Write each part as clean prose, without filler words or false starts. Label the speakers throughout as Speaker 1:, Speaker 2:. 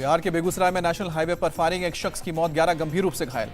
Speaker 1: बिहार के बेगूसराय में national highway पर फायरिंग, एक शख्स की मौत, 11 गंभीर रूप से घायल।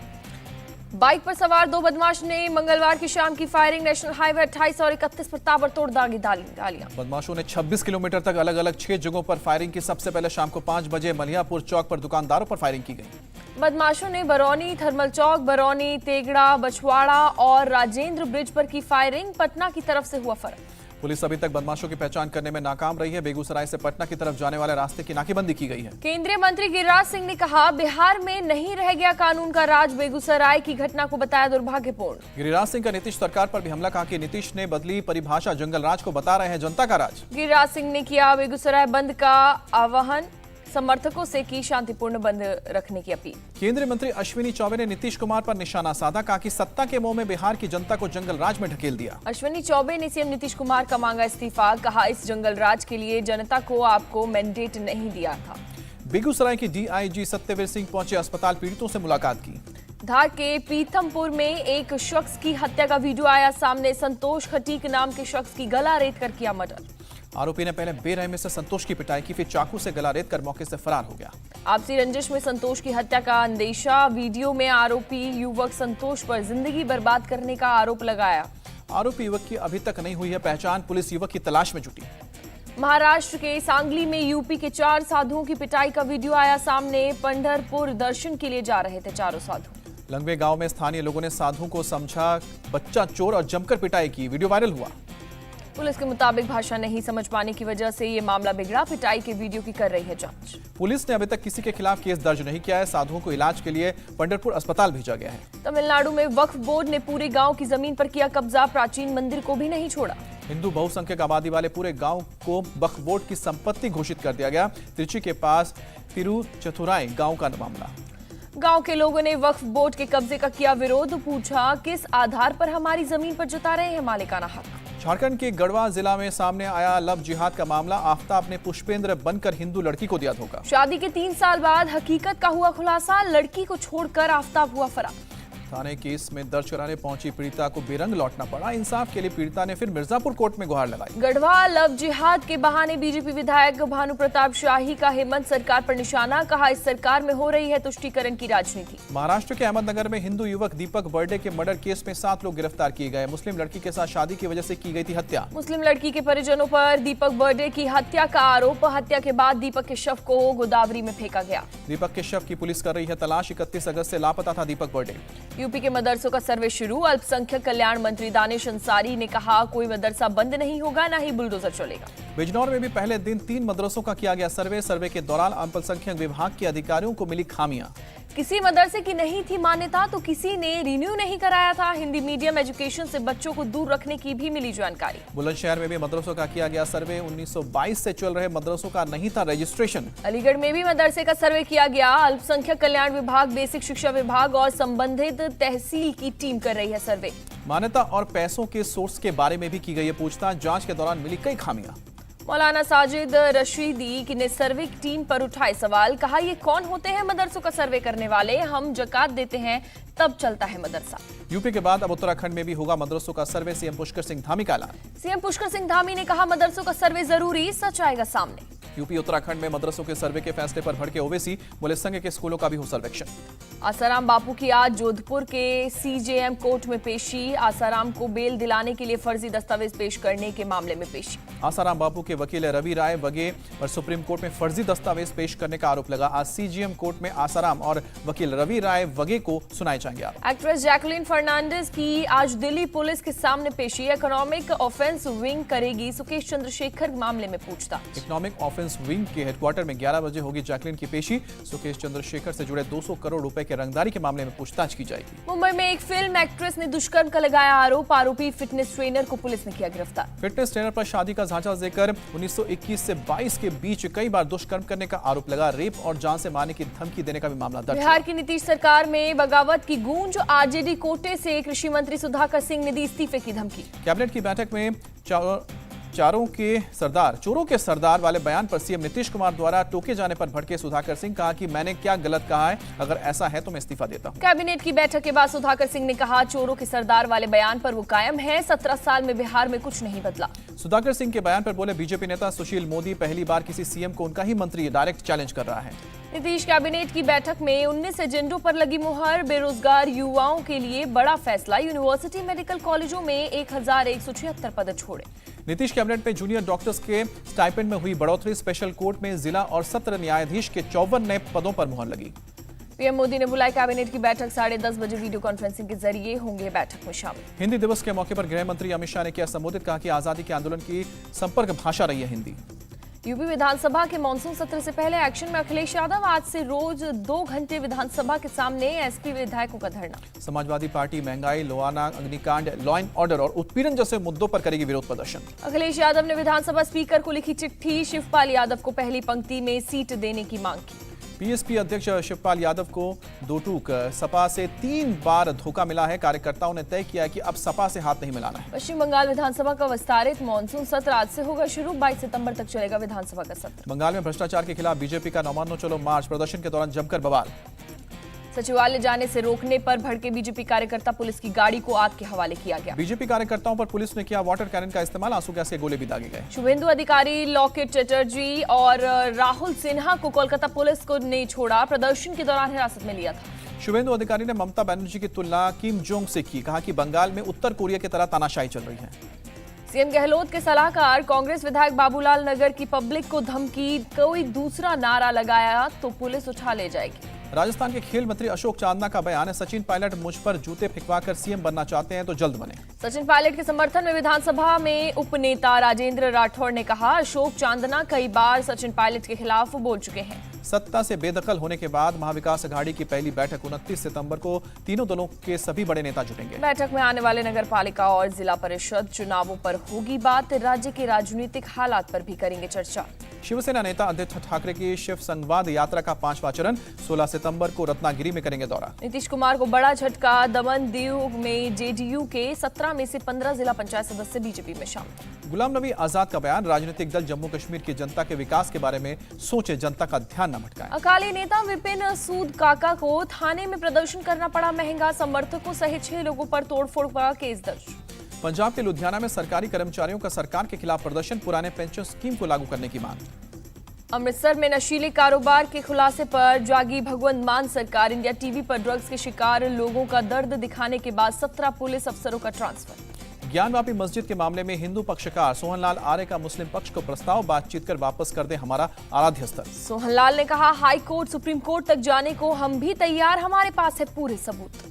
Speaker 2: बाइक पर सवार दो बदमाश ने मंगलवार की शाम की फायरिंग, नेशनल हाईवे 28 और 31 पर ताबड़तोड़ दागी डालियां।
Speaker 1: बदमाशों ने 26 किलोमीटर तक अलग अलग 6 जगहों पर फायरिंग की। सबसे पहले शाम को 5 बजे मलियापुर चौक पर दुकानदारों पर फायरिंग की गई।
Speaker 2: बदमाशों ने बरौनी, थर्मल चौक, बरौनी, तेगड़ा, बछवाड़ा और राजेंद्र ब्रिज पर की फायरिंग। पटना की तरफ से हुआ फरार।
Speaker 1: पुलिस अभी तक बदमाशों की पहचान करने में नाकाम रही है। बेगूसराय से पटना की तरफ जाने वाले रास्ते की नाकेबंदी की गई है।
Speaker 2: केंद्रीय मंत्री गिरिराज सिंह ने कहा, बिहार में नहीं रह गया कानून का राज। बेगूसराय की घटना को बताया दुर्भाग्यपूर्ण।
Speaker 1: गिरिराज सिंह का नीतीश सरकार पर भी हमला, कहा कि नीतीश ने बदली परिभाषा, जंगल राज को बता रहे हैं जनता का राज।
Speaker 2: गिरिराज सिंह ने किया बेगूसराय बंद का आह्वान, समर्थकों से की शांतिपूर्ण बंद रखने की अपील।
Speaker 1: केंद्रीय मंत्री अश्विनी चौबे ने नीतीश कुमार पर निशाना साधा, कहा कि सत्ता के मोह में बिहार की जनता को जंगल राज में ढकेल दिया।
Speaker 2: अश्विनी चौबे ने सीएम नीतीश कुमार का मांगा इस्तीफा, कहा इस जंगल राज के लिए जनता को आपको मैंडेट नहीं दिया था।
Speaker 1: बेगूसराय की डीआईजी सत्यवीर सिंह पहुंचे अस्पताल, पीड़ितों से मुलाकात की।
Speaker 2: धार के पीथमपुर में एक शख्स की हत्या का वीडियो आया सामने। संतोष खटीक नाम के शख्स की गला रेत कर किया मर्डर।
Speaker 1: आरोपी ने पहले बेरहमी से संतोष की पिटाई की, फिर चाकू से गला रेत कर मौके से फरार हो गया।
Speaker 2: आपसी रंजिश में संतोष की हत्या का अंदेशा। वीडियो में आरोपी युवक संतोष पर जिंदगी बर्बाद करने का आरोप लगाया।
Speaker 1: आरोपी युवक की अभी तक नहीं हुई है पहचान, पुलिस युवक की तलाश में जुटी।
Speaker 2: महाराष्ट्र के सांगली में यूपी के 4 साधुओं की पिटाई का वीडियो आया सामने। पंढरपुर दर्शन के लिए जा रहे थे चारों साधु।
Speaker 1: लंगवे गांव में स्थानीय लोगों ने साधुओं को समझा बच्चा चोर और जमकर पिटाई की, वीडियो वायरल हुआ।
Speaker 2: पुलिस के मुताबिक भाषा नहीं समझ पाने की वजह से ये मामला बिगड़ा। पिटाई के वीडियो की कर रही है जांच।
Speaker 1: पुलिस ने अभी तक किसी के खिलाफ केस दर्ज नहीं किया है। साधुओं को इलाज के लिए पंढरपुर अस्पताल भेजा गया है।
Speaker 2: तमिलनाडु में वक्फ बोर्ड ने पूरे गांव की जमीन पर किया कब्जा, प्राचीन मंदिर को भी नहीं छोड़ा।
Speaker 1: हिंदू बहुसंख्यक आबादी वाले पूरे गांव को वक्फ बोर्ड की संपत्ति घोषित कर दिया गया। त्रिची के पास तिरुचतुराई गांव का मामला।
Speaker 2: गांव के लोगों ने वक्फ बोर्ड के कब्जे का किया विरोध, पूछा किस आधार पर हमारी जमीन पर जता रहे हैं मालिकाना हक।
Speaker 1: झारखंड के गढ़वा जिला में सामने आया लव जिहाद का मामला। आफ्ताब ने पुष्पेंद्र बनकर हिंदू लड़की को दिया धोखा।
Speaker 2: शादी के 3 साल बाद हकीकत का हुआ खुलासा, लड़की को छोड़कर आफ्ताब हुआ फरार।
Speaker 1: थाने केस में दर्ज कराने पहुंची पीड़िता को बेरंग लौटना पड़ा। इंसाफ के लिए पीड़िता ने फिर मिर्जापुर कोर्ट में गुहार लगाई।
Speaker 2: गढ़वा लव जिहाद के बहाने बीजेपी विधायक भानु प्रताप शाही का हेमंत सरकार पर निशाना, कहा इस सरकार में हो रही है तुष्टीकरण की राजनीति।
Speaker 1: महाराष्ट्र के अहमदनगर में हिंदू युवक दीपक बर्डे के मर्डर केस में 7 लोग गिरफ्तार किए गए। मुस्लिम लड़की के साथ शादी की वजह से की गई थी हत्या।
Speaker 2: मुस्लिम लड़की के परिजनों पर दीपक बर्डे की हत्या का आरोप। हत्या के बाद दीपक के शव को गोदावरी में फेंका गया।
Speaker 1: दीपक के शव की पुलिस कर रही है तलाश। 31 अगस्त से लापता था दीपक बर्डे।
Speaker 2: यूपी के मदरसों का सर्वे शुरू। अल्पसंख्यक कल्याण मंत्री दानिश अंसारी ने कहा, कोई मदरसा बंद नहीं होगा, न ही बुलडोजर चलेगा।
Speaker 1: बिजनौर में भी पहले दिन 3 मदरसों का किया गया सर्वे। सर्वे के दौरान अल्पसंख्यक विभाग के अधिकारियों को मिली खामियां।
Speaker 2: किसी मदरसे की नहीं थी मान्यता तो किसी ने रिन्यू नहीं कराया था। हिंदी मीडियम एजुकेशन से बच्चों को दूर रखने की भी मिली जानकारी।
Speaker 1: बुलंदशहर में भी मदरसों का किया गया सर्वे। 1922 से चल रहे मदरसों का नहीं था रजिस्ट्रेशन।
Speaker 2: अलीगढ़ में भी मदरसे का सर्वे किया गया। अल्पसंख्यक कल्याण विभाग, बेसिक शिक्षा विभाग और संबंधित तहसील की टीम कर रही है सर्वे।
Speaker 1: मान्यता और पैसों के सोर्स के बारे में भी की गई है पूछताछ। जांच के दौरान मिली कई खामियां।
Speaker 2: मौलाना साजिद रशीदी की ने सर्वे की टीम पर उठाए सवाल, कहा ये कौन होते हैं मदरसों का सर्वे करने वाले, हम जकात देते हैं तब चलता है मदरसा।
Speaker 1: यूपी के बाद अब उत्तराखंड में भी होगा मदरसों का सर्वे। सीएम पुष्कर सिंह धामी का ऐलान।
Speaker 2: सीएम पुष्कर सिंह धामी ने कहा, मदरसों का सर्वे जरूरी, सच आएगा सामने।
Speaker 1: यूपी उत्तराखंड में मदरसों के सर्वे के फैसले पर भड़के ओवैसी, बोले संघ के स्कूलों का भी हो सर्वेक्षण।
Speaker 2: आसाराम बापू की आज जोधपुर के सीजेएम कोर्ट में पेशी। आसाराम को बेल दिलाने के लिए फर्जी दस्तावेज पेश करने के मामले में पेशी।
Speaker 1: आसाराम बापू के वकील रवि राय वगे पर सुप्रीम कोर्ट में फर्जी दस्तावेज पेश करने का आरोप लगा। आज सीजेएम कोर्ट में आसाराम और वकील रवि राय वगे को सुनाए जाएंगे आरोप।
Speaker 2: एक्ट्रेस जैकलीन फर्नांडिस की आज दिल्ली पुलिस के सामने पेशी। इकोनॉमिक ऑफेंस विंग करेगी सुकेश चंद्रशेखर मामले में पूछताछ।
Speaker 1: इकोनॉमिक ऑफेंस विंग के हेडक्वार्टर में 11 बजे होगी जैकलीन की पेशी। सुकेश चंद्रशेखर से जुड़े 200 करोड़ रुपए के रंगदारी के मामले में पूछताछ की जाएगी।
Speaker 2: मुंबई में एक फिल्म एक्ट्रेस ने दुष्कर्म का लगाया आरोप। आरोपी फिटनेस ट्रेनर को पुलिस ने किया गिरफ्तार।
Speaker 1: फिटनेस ट्रेनर पर शादी का झांसा देकर 1921 से 22 के बीच कई बार दुष्कर्म करने का आरोप लगा। रेप और जान से मारने की धमकी देने का भी मामला दर्ज।
Speaker 2: बिहार की नीतीश सरकार में बगावत की गूंज। आरजेडी कोटे से कृषि मंत्री सुधाकर सिंह ने दी इस्तीफे की धमकी।
Speaker 1: कैबिनेट की बैठक में चोरों के सरदार वाले बयान पर सीएम नीतीश कुमार द्वारा टोके जाने पर भड़के सुधाकर सिंह, कहा कि मैंने क्या गलत कहा है, अगर ऐसा है तो मैं इस्तीफा देता हूं।
Speaker 2: कैबिनेट की बैठक के बाद सुधाकर सिंह ने कहा, चोरों के सरदार वाले बयान पर वो कायम है। 17 साल में बिहार में कुछ नहीं बदला।
Speaker 1: सुधाकर सिंह के बयान पर बोले बीजेपी नेता सुशील मोदी, पहली बार किसी सीएम को उनका ही मंत्री डायरेक्ट चैलेंज कर रहा है।
Speaker 2: नीतीश कैबिनेट की बैठक में 19 एजेंडों पर लगी मुहर। बेरोजगार युवाओं के लिए बड़ा फैसला, यूनिवर्सिटी मेडिकल कॉलेजों में 1176 पद छोड़े।
Speaker 1: नीतीश कैबिनेट में जूनियर डॉक्टर्स के स्टाइपेंड में हुई बढ़ोतरी। स्पेशल कोर्ट में जिला और सत्र न्यायाधीश के 54 नए पदों पर मुहर लगी।
Speaker 2: पीएम मोदी ने बुलाई कैबिनेट की बैठक। 10:30 बजे वीडियो कॉन्फ्रेंसिंग के जरिए होंगे बैठक में शामिल।
Speaker 1: हिंदी दिवस के मौके पर गृह मंत्री अमित शाह ने किया संबोधित। कहा कि आजादी के आंदोलन की संपर्क भाषा रही है हिंदी।
Speaker 2: यूपी विधानसभा के मानसून सत्र से पहले एक्शन में अखिलेश यादव। आज से रोज 2 घंटे विधानसभा के सामने एसपी विधायकों का धरना।
Speaker 1: समाजवादी पार्टी महंगाई, लोहाना अग्निकांड, लॉ एंड ऑर्डर और उत्पीड़न जैसे मुद्दों पर करेगी विरोध प्रदर्शन।
Speaker 2: अखिलेश यादव ने विधानसभा स्पीकर को लिखी चिट्ठी। शिवपाल यादव को पहली पंक्ति में सीट देने की मांग की।
Speaker 1: बीएसपी अध्यक्ष शिवपाल यादव को दो टूक। सपा से 3 बार धोखा मिला है। कार्यकर्ताओं ने तय किया है कि अब सपा से हाथ नहीं मिलाना है।
Speaker 2: पश्चिम बंगाल विधानसभा का विस्तारित मानसून सत्र आज से होगा शुरू। 22 सितंबर तक चलेगा विधानसभा का सत्र।
Speaker 1: बंगाल में भ्रष्टाचार के खिलाफ बीजेपी का 9 मानो चलो मार्च। प्रदर्शन के दौरान जमकर बवाल।
Speaker 2: सचिवालय जाने से रोकने पर भड़के बीजेपी कार्यकर्ता। पुलिस की गाड़ी को आग के हवाले किया गया।
Speaker 1: बीजेपी कार्यकर्ताओं पर पुलिस ने किया वाटर कैनन का इस्तेमाल। आंसू गैस के गोले भी दागे गए।
Speaker 2: शुभेंदु अधिकारी, लॉकेट चटर्जी और राहुल सिन्हा को कोलकाता पुलिस को नहीं छोड़ा। प्रदर्शन के दौरान हिरासत में लिया था।
Speaker 1: शुभेंदु अधिकारी ने ममता बनर्जी की तुलना किम जोंग से की। कहा कि बंगाल में उत्तर कोरिया की तरह तानाशाही चल रही है।
Speaker 2: सीएम गहलोत के सलाहकार कांग्रेस विधायक बाबूलाल नगर की पब्लिक को धमकी। कोई दूसरा नारा लगाया तो पुलिस उठा ले जाएगी।
Speaker 1: राजस्थान के खेल मंत्री अशोक चांदना का बयान है। सचिन पायलट मुझ पर जूते फेंकवाकर सीएम बनना चाहते हैं तो जल्द बने।
Speaker 2: सचिन पायलट के समर्थन में विधानसभा में उपनेता राजेंद्र राठौड़ ने कहा, अशोक चांदना कई बार सचिन पायलट के खिलाफ बोल चुके हैं।
Speaker 1: सत्ता से बेदखल होने के बाद महाविकास अघाड़ी की पहली बैठक 29 सितंबर को तीनों दलों के सभी बड़े नेता जुटेंगे।
Speaker 2: बैठक में आने वाले नगर पालिका और जिला परिषद चुनावों पर होगी बात। राज्य के राजनीतिक हालात पर भी करेंगे चर्चा।
Speaker 1: शिवसेना नेता आदित्य ठाकरे की शिव संवाद यात्रा का 5वां चरण 16 सितंबर को रत्नागिरी में करेंगे दौरा।
Speaker 2: नीतीश कुमार को बड़ा झटका। दमन दीव में जेडीयू के 17 में से 15 जिला पंचायत सदस्य बीजेपी में शामिल।
Speaker 1: गुलाम नबी आजाद का बयान। राजनीतिक दल जम्मू कश्मीर की जनता के विकास के बारे में सोचे, जनता का ध्यान न भटकाएं।
Speaker 2: अकाली नेता विपिन सूद काका को थाने में प्रदर्शन करना पड़ा महंगा। समर्थकों सहित 6 लोगों पर तोड़फोड़ का केस दर्ज।
Speaker 1: पंजाब के लुधियाना में सरकारी कर्मचारियों का सरकार के खिलाफ प्रदर्शन। पुराने पेंशन स्कीम को लागू करने की मांग।
Speaker 2: अमृतसर में नशीले कारोबार के खुलासे पर जागी भगवंत मान सरकार। इंडिया टीवी पर ड्रग्स के शिकार लोगों का दर्द दिखाने के बाद 17 पुलिस अफसरों का ट्रांसफर।
Speaker 1: ज्ञानवापी मस्जिद के मामले में हिंदू पक्षकार सोहनलाल आर्य का मुस्लिम पक्ष को प्रस्ताव। बातचीत कर वापस कर दे हमारा आराध्य स्थल।
Speaker 2: सोहनलाल ने कहा, हाई कोर्ट सुप्रीम कोर्ट तक जाने को हम भी तैयार, हमारे पास है पूरे सबूत।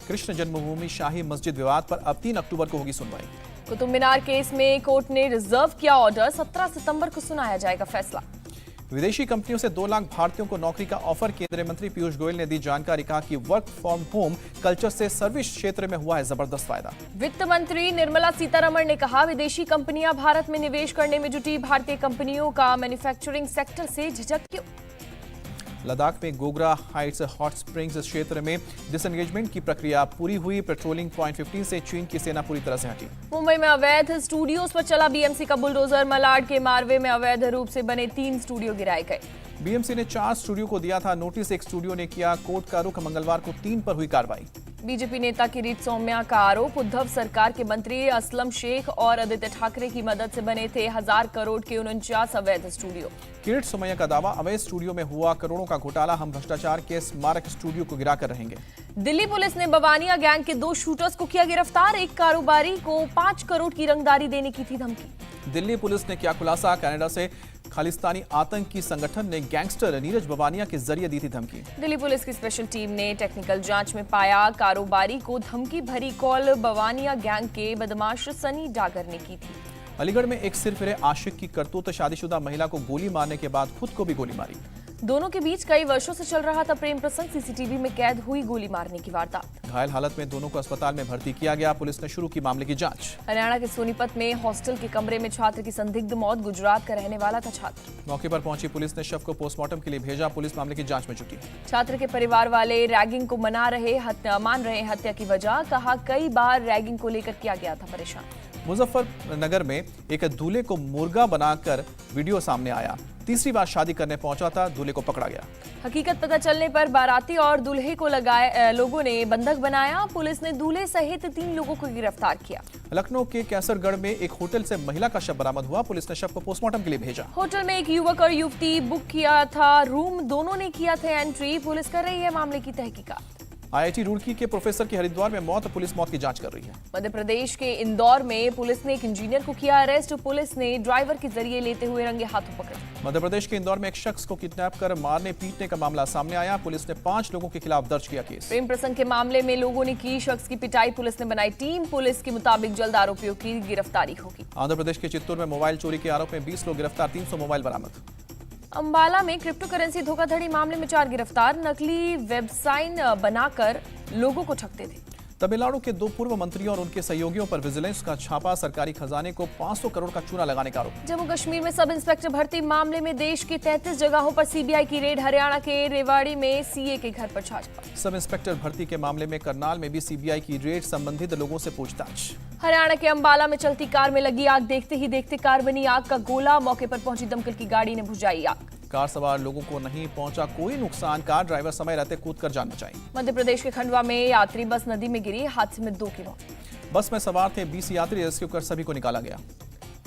Speaker 1: कृष्ण जन्मभूमि शाही मस्जिद विवाद पर अब 3 अक्टूबर को होगी सुनवाई।
Speaker 2: कुतुब मीनार केस में कोर्ट ने रिजर्व किया ऑर्डर। 17 सितंबर को सुनाया जाएगा फैसला।
Speaker 1: विदेशी कंपनियों से 2 लाख भारतीयों को नौकरी का ऑफर। केंद्रीय मंत्री पीयूष गोयल ने दी जानकारी। कहा कि वर्क फ्रॉम होम कल्चर से सर्विस क्षेत्र में हुआ है जबरदस्त फायदा।
Speaker 2: वित्त मंत्री निर्मला सीतारमण ने कहा, विदेशी कंपनियां भारत में निवेश करने में जुटी। भारतीय कंपनियों का मैन्युफैक्चरिंग सेक्टर से झिझक क्यों?
Speaker 1: लद्दाख में गोगरा हाइट्स हॉट स्प्रिंग्स क्षेत्र में डिसएंगेजमेंट की प्रक्रिया पूरी हुई। पेट्रोलिंग पॉइंट 15 से चीन की सेना पूरी तरह से हटी।
Speaker 2: मुंबई में अवैध स्टूडियोज पर चला बीएमसी का बुलडोजर। मलाड के मारवे में अवैध रूप से बने 3 स्टूडियो गिराए गए।
Speaker 1: बीएमसी ने 4 स्टूडियो को दिया था नोटिस। 1 स्टूडियो ने किया कोर्ट का रुख। मंगलवार को 3 पर हुई कार्रवाई।
Speaker 2: बीजेपी नेता किरीट सौम्या का आरोप, उद्धव सरकार के मंत्री असलम शेख और आदित्य ठाकरे की मदद से बने थे 1000 करोड़ के 49 अवैध स्टूडियो।
Speaker 1: किरीट सोमैया का दावा, अवैध स्टूडियो में हुआ करोड़ों का घोटाला। हम भ्रष्टाचार के स्मारक स्टूडियो को गिराकर रहेंगे।
Speaker 2: दिल्ली पुलिस ने बवानिया गैंग के 2 शूटर्स को किया गिरफ्तार। एक कारोबारी को 5 करोड़ की रंगदारी देने की थी धमकी।
Speaker 1: दिल्ली पुलिस ने किया खुलासा। कनाडा से खालिस्तानी आतंकी संगठन ने गैंगस्टर नीरज बवानिया के जरिए दी थी धमकी।
Speaker 2: दिल्ली पुलिस की स्पेशल टीम ने टेक्निकल जांच में पाया कारोबारी को धमकी भरी कॉल बवानिया गैंग के बदमाश सनी डागर ने की थी।
Speaker 1: अलीगढ़ में एक सिरफिरे आशिक की करतूत। शादीशुदा महिला को गोली मारने के बाद खुद को भी गोली मारी।
Speaker 2: दोनों के बीच कई वर्षों से चल रहा था प्रेम प्रसंग। सीसीटीवी में कैद हुई गोली मारने की वारदात।
Speaker 1: घायल हालत में दोनों को अस्पताल में भर्ती किया गया। पुलिस ने शुरू की मामले की जांच।
Speaker 2: हरियाणा के सोनीपत में हॉस्टल के कमरे में छात्र की संदिग्ध मौत। गुजरात का रहने वाला था छात्र।
Speaker 1: मौके पर पहुंची पुलिस ने शव को पोस्टमार्टम के लिए भेजा। पुलिस मामले की जांच में जुटी।
Speaker 2: छात्र के परिवार वाले रैगिंग को मान रहे हत्या की वजह। कहा, कई बार रैगिंग को लेकर किया गया था परेशान।
Speaker 1: मुजफ्फरनगर में एक दूल्हे को मुर्गा बनाकर वीडियो सामने आया। तीसरी बार शादी करने पहुंचा था, दूल्हे को पकड़ा गया।
Speaker 2: हकीकत पता चलने पर बाराती और दूल्हे को लोगों ने बंधक बनाया। पुलिस ने दूल्हे सहित 3 लोगों को गिरफ्तार किया।
Speaker 1: लखनऊ के कैसरगढ़ में एक होटल से महिला का शव बरामद हुआ। पुलिस ने शव को पोस्टमार्टम के लिए भेजा।
Speaker 2: होटल में एक युवक और युवती बुक किया था रूम, दोनों ने किया था एंट्री। पुलिस कर रही है मामले की तहकीकात।
Speaker 1: आईआईटी रुड़की के प्रोफेसर की हरिद्वार में मौत, पुलिस मौत की जांच कर रही है।
Speaker 2: मध्य प्रदेश के इंदौर में पुलिस ने एक इंजीनियर को किया अरेस्ट। पुलिस ने ड्राइवर के जरिए लेते हुए रंगे हाथों पकड़ा।
Speaker 1: मध्य प्रदेश के इंदौर में एक शख्स को किडनैप कर मारने पीटने का मामला सामने आया। पुलिस ने 5 लोगों के खिलाफ दर्ज किया केस।
Speaker 2: प्रेम प्रसंग के मामले में लोगों ने की शख्स की पिटाई। पुलिस ने बनाई टीम। पुलिस के मुताबिक जल्द आरोपियों की गिरफ्तारी होगी।
Speaker 1: आंध्र प्रदेश के चित्तूर में मोबाइल चोरी के आरोप में 20 लोग गिरफ्तार, 300 मोबाइल बरामद।
Speaker 2: अंबाला में क्रिप्टो करेंसी धोखाधड़ी मामले में 4 गिरफ्तार। नकली वेबसाइट बनाकर लोगों को ठगते थे।
Speaker 1: तमिलनाडु के 2 पूर्व मंत्रियों और उनके सहयोगियों पर विजिलेंस का छापा, सरकारी खजाने को 500 करोड़ का चूना लगाने का आरोप।
Speaker 2: जम्मू कश्मीर में सब इंस्पेक्टर भर्ती मामले में देश की 33 जगहों पर सीबीआई की रेड। हरियाणा के रेवाड़ी में सीए के घर पर छापा।
Speaker 1: सब इंस्पेक्टर भर्ती के मामले में करनाल में भी सीबीआई की रेड, संबंधित लोगों से पूछताछ।
Speaker 2: हरियाणा के अंबाला में चलती कार में लगी आग, देखते ही देखते कार बनी आग का गोला। मौके पर पहुंची दमकल की गाड़ी ने बुझाई आग।
Speaker 1: कार सवार लोगों को नहीं पहुंचा कोई नुकसान, कार ड्राइवर समय रहते कूदकर जान बचाई।
Speaker 2: मध्य प्रदेश के खंडवा में यात्री बस नदी में गिरी, हादसे में 2 की मौत।
Speaker 1: बस में सवार थे 20 यात्री, रेस्क्यू कर सभी को निकाला गया।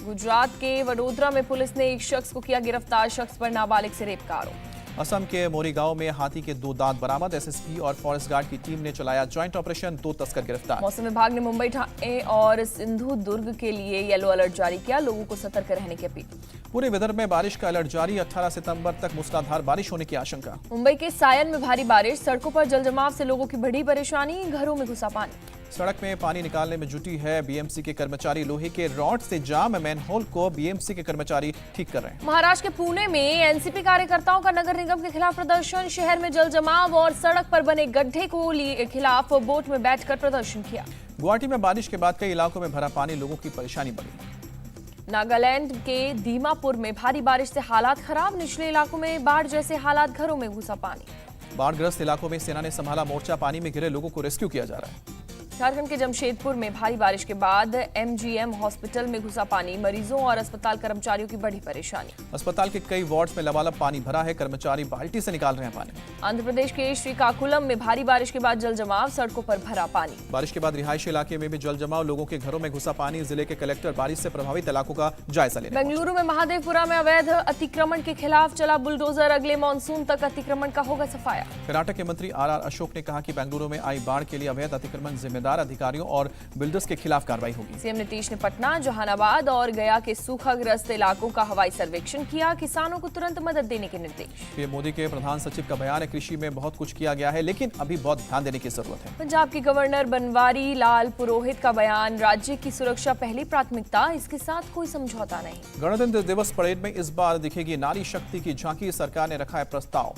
Speaker 2: गुजरात के वडोदरा में पुलिस ने एक शख्स को किया गिरफ्तार। शख्स पर नाबालिग से रेप का आरोप।
Speaker 1: असम के मोरीगांव में हाथी के 2 दांत बरामद। एसएसपी और फॉरेस्ट गार्ड की टीम ने चलाया ज्वाइंट ऑपरेशन, 2 तस्कर गिरफ्तार।
Speaker 2: मौसम विभाग ने मुंबई, ठाणे और सिंधु दुर्ग के लिए येलो अलर्ट जारी किया। लोगों को सतर्क रहने की अपील।
Speaker 1: पूरे विदर्भ में बारिश का अलर्ट जारी, 18 सितंबर तक मूसलाधार बारिश होने की आशंका।
Speaker 2: मुंबई के सायन में भारी बारिश, सड़कों पर जलजमाव से लोगों की बढ़ी परेशानी, घरों में घुसा पानी।
Speaker 1: सड़क में पानी निकालने में जुटी है बीएमसी के कर्मचारी। लोहे के रॉड से जाम मैनहोल को बीएमसी के कर्मचारी ठीक कर रहे हैं।
Speaker 2: महाराष्ट्र के पुणे में एनसीपी कार्यकर्ताओं का नगर निगम के खिलाफ प्रदर्शन। शहर में जलजमाव और सड़क पर बने गड्ढे को खिलाफ बोट में बैठकर प्रदर्शन किया।
Speaker 1: गुवाहाटी में बारिश के बाद कई इलाकों में भरा पानी, लोगों की परेशानी बढ़ी।
Speaker 2: नागालैंड के दीमापुर में भारी बारिश से हालात खराब, निचले इलाकों में बाढ़ जैसे हालात, घरों में घुसा पानी।
Speaker 1: बाढ़ग्रस्त इलाकों में सेना ने संभाला मोर्चा, पानी में घिरे लोगों को रेस्क्यू किया जा रहा है।
Speaker 2: झारखंड के जमशेदपुर में भारी बारिश के बाद एमजीएम हॉस्पिटल में घुसा पानी, मरीजों और अस्पताल कर्मचारियों की बड़ी परेशानी।
Speaker 1: अस्पताल के कई वार्ड्स में लबालब पानी भरा है, कर्मचारी बाल्टी से निकाल रहे हैं पानी।
Speaker 2: आंध्र प्रदेश के श्रीकाकुलम में भारी बारिश के बाद जल जमाव, सड़कों पर भरा पानी।
Speaker 1: बारिश के बाद रिहायशी इलाके में भी जल जमाव, लोगों के घरों में घुसा पानी। जिले के कलेक्टर बारिश से प्रभावित इलाकों का जायजा लेने।
Speaker 2: बेंगलुरु में महादेवपुरा में अवैध अतिक्रमण के खिलाफ चला बुलडोजर, अगले मानसून तक अतिक्रमण का होगा सफाया।
Speaker 1: कर्नाटक के मंत्री आर अशोक ने कहा कि बेंगलुरु में आई बाढ़ के लिए अवैध अतिक्रमण जिम्मेदार अधिकारियों और बिल्डर्स के खिलाफ कार्रवाई होगी।
Speaker 2: सीएम नीतीश ने पटना, जहानाबाद और गया के सूखाग्रस्त इलाकों का हवाई सर्वेक्षण किया। किसानों को तुरंत मदद देने के निर्देश। पीएम
Speaker 1: मोदी के प्रधान सचिव का बयान है, कृषि में बहुत कुछ किया गया है लेकिन अभी बहुत ध्यान देने की जरूरत है।
Speaker 2: पंजाब के गवर्नर बनवारी लाल पुरोहित का बयान, राज्य की सुरक्षा पहली प्राथमिकता, इसके साथ कोई समझौता नहीं।
Speaker 1: गणतंत्र दिवस परेड में इस बार दिखेगी नारी शक्ति की झांकी, सरकार ने रखा है प्रस्ताव।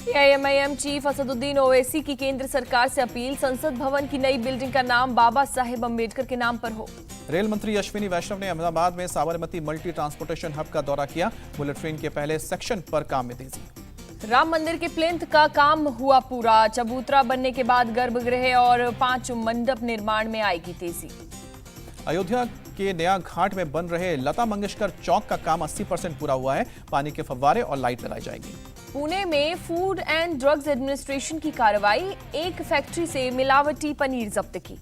Speaker 2: एआईएमआईएम चीफ असदुद्दीन ओवैसी की केंद्र सरकार से अपील, संसद भवन की नई बिल्डिंग का नाम बाबा साहेब अम्बेडकर के नाम पर हो।
Speaker 1: रेल मंत्री अश्विनी वैष्णव ने अहमदाबाद में साबरमती मल्टी ट्रांसपोर्टेशन हब का दौरा किया। बुलेट ट्रेन के पहले सेक्शन पर काम में तेजी।
Speaker 2: राम मंदिर के प्लिंथ का काम हुआ पूरा, चबूतरा बनने के बाद गर्भगृह और 5 मंडप निर्माण में आएगी तेजी।
Speaker 1: अयोध्या के नया घाट में बन रहे लता मंगेशकर चौक का काम 80% पूरा हुआ है। पानी के फव्वारे और लाइट लगाई जाएगी।
Speaker 2: पुणे में फूड एंड ड्रग्स एडमिनिस्ट्रेशन की कार्रवाई, एक फैक्ट्री से मिलावटी पनीर जब्त की।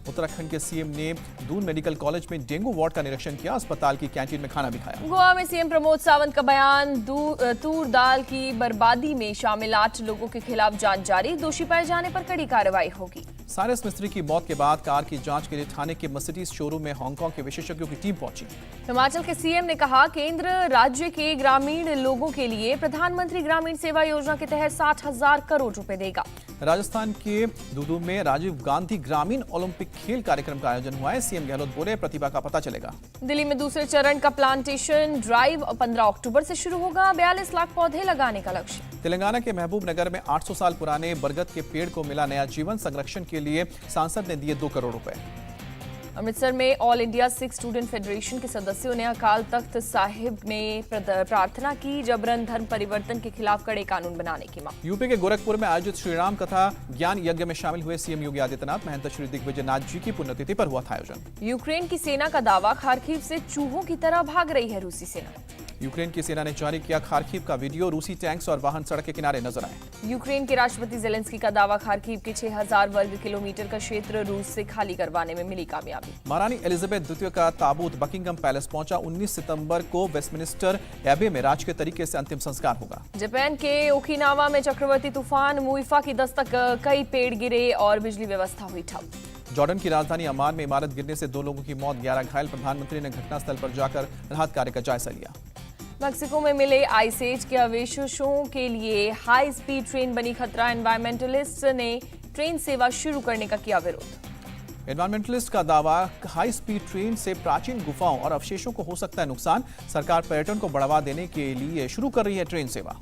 Speaker 1: उत्तराखंड के सीएम ने दून मेडिकल कॉलेज में डेंगू वार्ड का निरीक्षण किया। अस्पताल की कैंटीन में खाना भी खाया।
Speaker 2: गोवा में सीएम प्रमोद सावंत का बयान, तूर दाल की बर्बादी में शामिल 8 लोगों के खिलाफ जांच जारी, दोषी पाए जाने पर कड़ी कार्रवाई होगी।
Speaker 1: साइरस मिस्त्री की मौत के बाद कार की जांच के लिए ठाणे के मर्सिडीज शोरूम में हांगकांग के विशेषज्ञों की टीम पहुंची।
Speaker 2: हिमाचल के सीएम ने कहा, केंद्र राज्य के ग्रामीण लोगों के लिए प्रधानमंत्री ग्रामीण सेवा योजना के तहत 60,000 करोड़ रुपए देगा।
Speaker 1: राजस्थान के दूदू में राजीव गांधी ग्रामीण ओलंपिक खेल कार्यक्रम का आयोजन हुआ है। सीएम गहलोत बोले, प्रतिभा का पता चलेगा। दिल्ली
Speaker 2: में दूसरे चरण का प्लांटेशन ड्राइव 15 अक्टूबर से शुरू होगा, 42 लाख पौधे लगाने का लक्ष्य।
Speaker 1: तेलंगाना के महबूब नगर में 800 साल पुराने बरगद के पेड़ को मिला नया जीवन, संरक्षण के लिए सांसद ने दिए 2 करोड़ रुपए।
Speaker 2: अमृतसर में all India Sikh student federation के सदस्यों ने अकाल तख्त साहिब में प्रार्थना की, जबरन धर्म परिवर्तन के खिलाफ कड़े कानून बनाने की मांग।
Speaker 1: यूपी के गोरखपुर में आयोजित श्रीराम कथा ज्ञान यज्ञ में शामिल हुए सीएम योगी आदित्यनाथ, महंत श्री दिग्विजयनाथ जी की पुण्यतिथि पर हुआ था आयोजन।
Speaker 2: यूक्रेन की सेना का दावा, खार्किव से चूहों की तरह भाग रही है रूसी सेना।
Speaker 1: यूक्रेन की सेना ने जारी किया खार्किव का वीडियो, रूसी टैंक्स और वाहन सड़क के किनारे नजर आए।
Speaker 2: यूक्रेन के राष्ट्रपति जेलेंस्की का दावा, खार्किव के 6000 वर्ग किलोमीटर का क्षेत्र रूस से खाली करवाने में मिली कामयाबी।
Speaker 1: महारानी एलिजाबेथ द्वितीय का ताबूत बकिंगम पैलेस पहुंचा, 19 सितंबर को वेस्टमिनिस्टर एबे में राजकीय तरीके से अंतिम संस्कार होगा।
Speaker 2: जापान के ओकिनावा में चक्रवाती तूफान मुइफा की दस्तक, कई पेड़ गिरे और बिजली व्यवस्था हुई ठप।
Speaker 1: जॉर्डन की राजधानी अमान में इमारत गिरने से 2 लोगों की मौत, 11 घायल। प्रधानमंत्री ने घटनास्थल पर जाकर राहत कार्य का जायजा लिया।
Speaker 2: मैक्सिको में मिले आइस एज के अवशेषों के लिए हाई स्पीड ट्रेन बनी खतरा, एनवायरमेंटलिस्ट ने ट्रेन सेवा शुरू करने का किया विरोध।
Speaker 1: एनवायरमेंटलिस्ट का दावा, हाई स्पीड ट्रेन से प्राचीन गुफाओं और अवशेषों को हो सकता है नुकसान, सरकार पर्यटन को बढ़ावा देने के लिए शुरू कर रही है ट्रेन सेवा।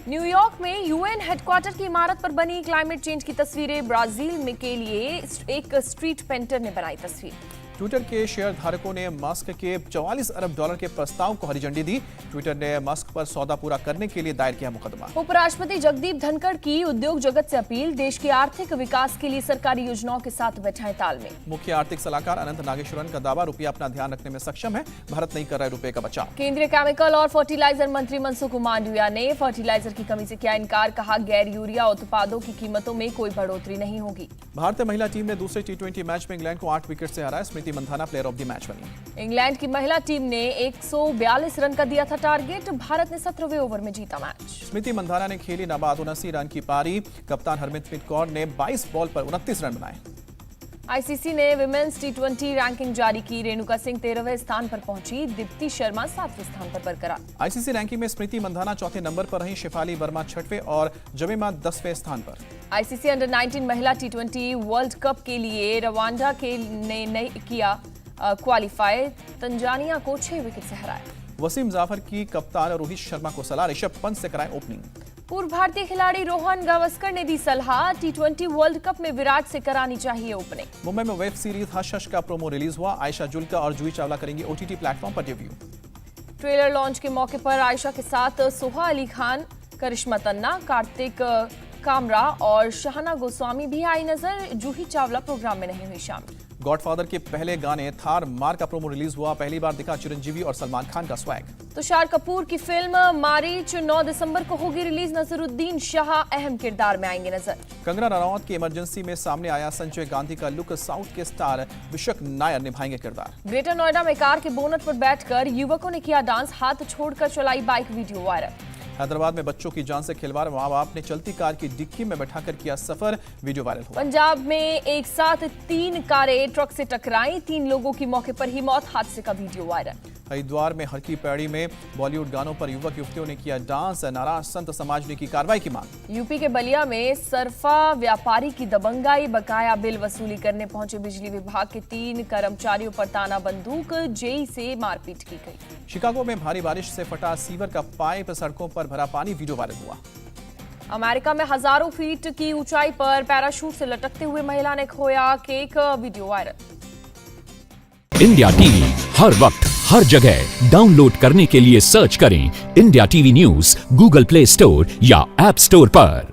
Speaker 2: न्यूयॉर्क में यूएन हेडक्वार्टर की इमारत पर बनी क्लाइमेट चेंज की तस्वीरें, ब्राजील में के लिए एक स्ट्रीट पेंटर ने बनाई तस्वीर।
Speaker 1: ट्विटर के शेयर धारकों ने मस्क के $44 अरब के प्रस्ताव को हरी झंडी दी। ट्विटर ने मस्क पर सौदा पूरा करने के लिए दायर किया मुकदमा।
Speaker 2: उपराष्ट्रपति जगदीप धनखड़ की उद्योग जगत से अपील, देश के आर्थिक विकास के लिए सरकारी योजनाओं के साथ बैठाएं तालमेल।
Speaker 1: मुख्य आर्थिक सलाहकार अनंत नागेश्वरन का दावा, रुपया अपना ध्यान रखने में सक्षम है, भारत नहीं कर रहा है रुपये का बचाव।
Speaker 2: केंद्रीय केमिकल और फर्टिलाइजर मंत्री मनसुख मांडविया ने फर्टिलाइजर की कमी से किया इनकार, कहा गैर यूरिया उत्पादों की कीमतों में कोई बढ़ोतरी नहीं होगी।
Speaker 1: भारतीय महिला टीम ने दूसरे T20 मैच में इंग्लैंड को 8 विकेट से हराया, Smriti Mandhana player of the match बनी।
Speaker 2: इंग्लैंड की महिला टीम ने 142 रन का दिया था टारगेट, भारत ने 17वें ओवर में जीता मैच।
Speaker 1: स्मृति मंधाना ने खेली नाबाद 79 रन की पारी, कप्तान हरमितप्रीत कौर ने 22 बॉल पर 29 रन बनाए।
Speaker 2: आईसीसी ने विमेंस T20 रैंकिंग जारी की, रेणुका सिंह 13वें स्थान पर पहुंची, दीप्ति शर्मा 7वें स्थान पर बरकरार।
Speaker 1: आईसीसी रैंकिंग में स्मृति मंधाना 4थे नंबर पर रही, शेफाली वर्मा 6वें और जमीमा 10वें स्थान पर।
Speaker 2: आईसीसी अंडर 19 महिला T20 वर्ल्ड कप के लिए रवांडा के ने किया क्वालिफाई, तंजानिया को 6 विकेट से हराया।
Speaker 1: वसीम जाफर की कप्तान रोहित शर्मा को सलाह, ऋषभ पंत से कराएं ओपनिंग।
Speaker 2: पूर्व भारतीय खिलाड़ी रोहन गावस्कर ने दी सलाह, T20 वर्ल्ड कप में विराट से करानी चाहिए ओपनिंग।
Speaker 1: मुंबई में वेब सीरीज हश हश का प्रोमो रिलीज हुआ, आयशा जुल्का और जूही चावला करेंगी OTT प्लेटफॉर्म पर डेब्यू।
Speaker 2: ट्रेलर लॉन्च के मौके पर आयशा के साथ सोहा अली खान, करिश्मा तन्ना, कार्तिक कामरा और शहाना गोस्वामी भी आई नजर, जूही चावला प्रोग्राम में नहीं हुई शामिल।
Speaker 1: गॉडफादर के पहले गाने थार मार का प्रोमो रिलीज हुआ, पहली बार दिखा चिरंजीवी और सलमान खान का स्वैग।
Speaker 2: तुषार कपूर की फिल्म मारीच 9 दिसंबर को होगी रिलीज, नजरुद्दीन शाह अहम किरदार में आएंगे नजर।
Speaker 1: कंगना रनौत की इमरजेंसी में सामने आया संजय गांधी का लुक, साउथ के स्टार विशक नायर निभाएंगे किरदार।
Speaker 2: ग्रेटर नोएडा में कार के बोनट पर बैठकर युवकों ने किया डांस, हाथ छोड़कर चलाई बाइक, वीडियो वायरल।
Speaker 1: हैदराबाद में बच्चों की जान से खिलवाड़, मां बाप ने चलती कार की डिक्की में बैठाकर किया सफर, वीडियो वायरल हुआ।
Speaker 2: पंजाब में एक साथ 3 कारें ट्रक से टकराई, 3 लोगों की मौके पर ही मौत, हादसे का वीडियो वायरल।
Speaker 1: हरिद्वार में हरकी पैड़ी में बॉलीवुड गानों पर युवक युवतियों ने किया डांस, नाराज संत समाज ने की कार्रवाई की मांग।
Speaker 2: यूपी के बलिया में सरफा व्यापारी की दबंगाई, बकाया बिल वसूली करने पहुंचे बिजली विभाग के 3 कर्मचारियों पर ताना बंदूक, जेई से मारपीट की गई।
Speaker 1: शिकागो में भारी बारिश से फटा सीवर का पाइप, सड़कों पर भरा पानी, वीडियो वायरल हुआ।
Speaker 2: अमेरिका में हजारों फीट की ऊंचाई पर पैराशूट से लटकते हुए महिला ने खोया cake, video viral.
Speaker 3: India TV हर वक्त हर जगह डाउनलोड करने के लिए सर्च करें India TV news Google Play Store या ऐप स्टोर पर।